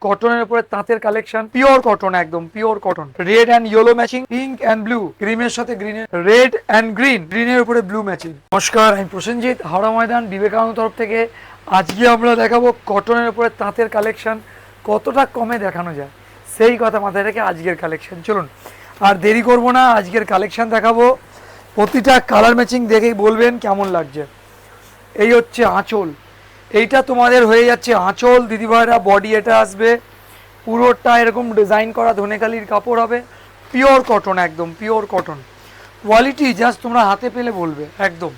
কটনের উপরে তাঁতের কালেকশন, পিওর কটন, একদম pure cotton. Red and yellow matching, pink and blue, ক্রিমের সাথে গ্রিনের, রেড অ্যান্ড গ্রিন, গ্রিনের উপরে ব্লু ম্যাচিং। নমস্কার, আমি প্রসেনজিৎ, হাওড়া ময়দান বিবেকানন্দ তরফ থেকে। আজকে আমরা দেখাবো কটনের উপরে তাঁতের কালেকশন কতটা কমে দেখানো যায়, সেই কথা মাথায় রেখে আজকের কালেকশন। চলুন আর দেরি করব না, আজকের কালেকশন দেখাবো। প্রতিটা কালার ম্যাচিং দেখেই বলবেন কেমন লাগছে। এই হচ্ছে আঁচল, এইটা তোমাদের হয়ে যাচ্ছে আঁচল দিদিভাইরা। বডি এটা আসবে পুরোটা এরকম ডিজাইন করা ধনেখালির কাপড় হবে, পিওর কটন, একদম পিওর কটন। কোয়ালিটি জাস্ট তোমরা হাতে পেলে বলবে একদম।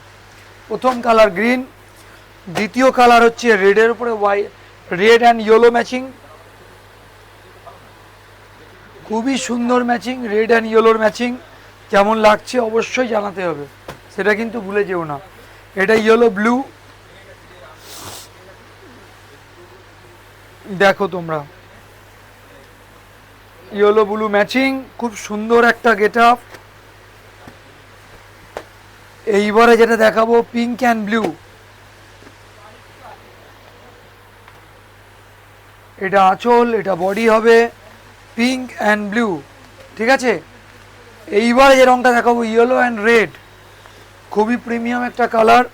প্রথম কালার গ্রিন, দ্বিতীয় কালার হচ্ছে রেডের উপরে white, red and yellow matching, খুবই সুন্দর ম্যাচিং, রেড অ্যান্ড ইয়েলোর ম্যাচিং। কেমন লাগছে অবশ্যই জানাতে হবে, সেটা কিন্তু ভুলে যেও না। এটা ইয়েলো ব্লু, দেখো তোমরা ইয়েলো ব্লু ম্যাচিং, খুব সুন্দর একটা গেট আপ। এইবারে যেটা দেখাবো পিঙ্ক অ্যান্ড ব্লু, এটা আঁচল, এটা বডি হবে পিঙ্ক অ্যান্ড ব্লু, ঠিক আছে। এইবারে যে রঙটা দেখাবো ইয়েলো অ্যান্ড রেড, খুবই প্রিমিয়াম একটা কালার,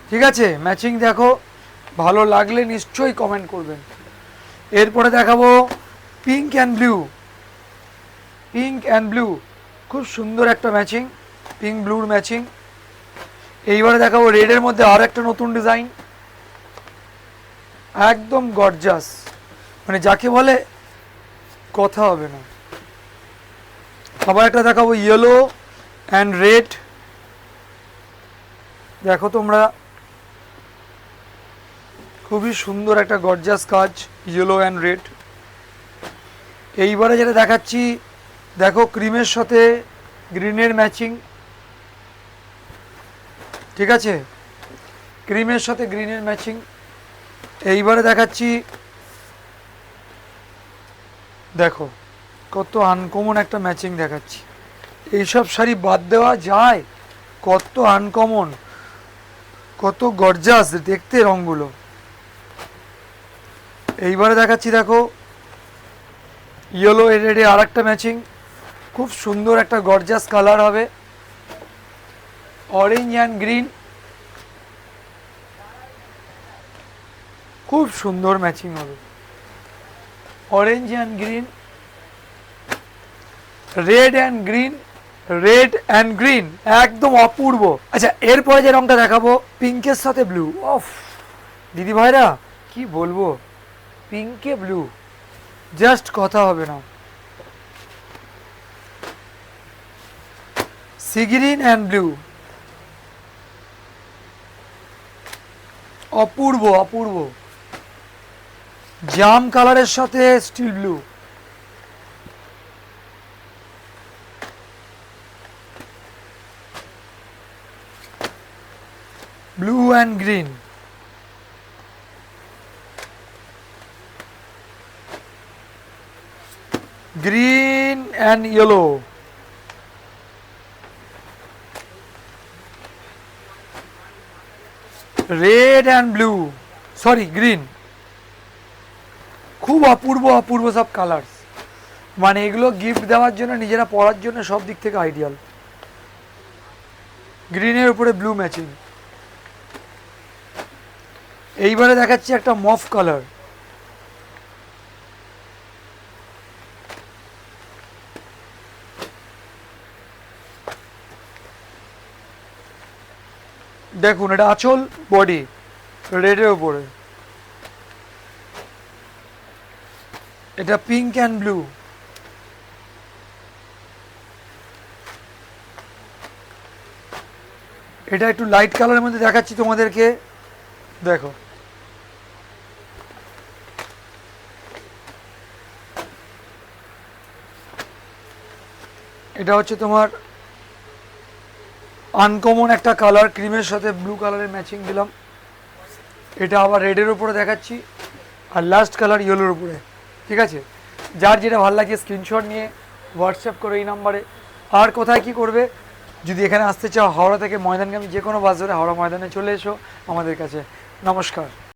ঠিক আছে। ম্যাচিং দেখো, ভালো লাগলে নিশ্চয়ই কমেন্ট করবেন। এরপরে দেখাবো pink and blue, pink and blue, খুব সুন্দর একটা ম্যাচিং, পিঙ্ক ব্লুর ম্যাচিং। এইবারে দেখাবো রেডের মধ্যে আর একটা নতুন ডিজাইন, একদম গর্জাস, মানে যাকে বলে কথা হবে না। আবার একটা দেখাবো ইয়েলো অ্যান্ড রেড, দেখো তোমরা খুবই সুন্দর একটা গর্জাস কাজ, ইয়েলো অ্যান্ড রেড। এইবারে যেটা দেখাচ্ছি দেখো ক্রিমের সাথে গ্রিনের ম্যাচিং, ঠিক আছে, ক্রিমের সাথে গ্রিনের ম্যাচিং। এইবারে দেখাচ্ছি, দেখো কত আনকমন একটা ম্যাচিং দেখাচ্ছি। এইসব শাড়ি বাদ দেওয়া যায়? কত আনকমন, কত গর্জাস দেখতে রঙগুলো। এইবারে দেখাচ্ছি দেখো ইয়েলো রেডে আর একটা ম্যাচিং, খুব সুন্দর একটা গর্জাস কালার হবে, অরেঞ্জ অ্যান্ড গ্রিন, খুব সুন্দর ম্যাচিং হবে, orange and green, red and green, red and green, একদম অপূর্ব। আচ্ছা, এরপরে যে রঙটা দেখাবো পিঙ্কের সাথে ব্লু, অফ দিদি ভাইরা কি বলবো, পিঙ্কে ব্লু, জাস্ট কথা হবে না। সি গ্রিন অ্যান্ড ব্লু, অপূর্ব অপূর্ব। জাম কালারের সাথে steel blue, blue and green, green and yellow, red and blue, sorry green. খুব অপূর্ব অপূর্ব সব কালার্স, মানে এগুলো গিফট দেওয়ার জন্য, নিজেরা পরার জন্য সব দিক থেকে আইডিয়াল। গ্রিনের উপরে ব্লু ম্যাচিং। এইবারে দেখাচ্ছি একটা মফ কালার, দেখুন এটা আঁচল, বডি রেডের উপরে, এটা পিঙ্ক অ্যান্ড ব্লু, এটা একটু লাইট কালারের মধ্যে দেখাচ্ছি তোমাদেরকে, দেখো এটা হচ্ছে তোমার আনকমন একটা কালার, ক্রিমের সাথে ব্লু কালারের ম্যাচিং দিলাম। এটা আবার রেডের উপরে দেখাচ্ছি, আর লাস্ট কালার ইয়েলোর উপরে, ঠিক আছে। যার যেটা ভালো লাগে স্ক্রিনশট নিয়ে হোয়াটসঅ্যাপ করো এই নাম্বারে। আর কোথায় কি করবে, যদি এখানে আসতে চাও হাওড়া থেকে ময়দানগামী যে কোনো বাস ধরে হাওড়া ময়দানে চলে এসো আমাদের কাছে। নমস্কার।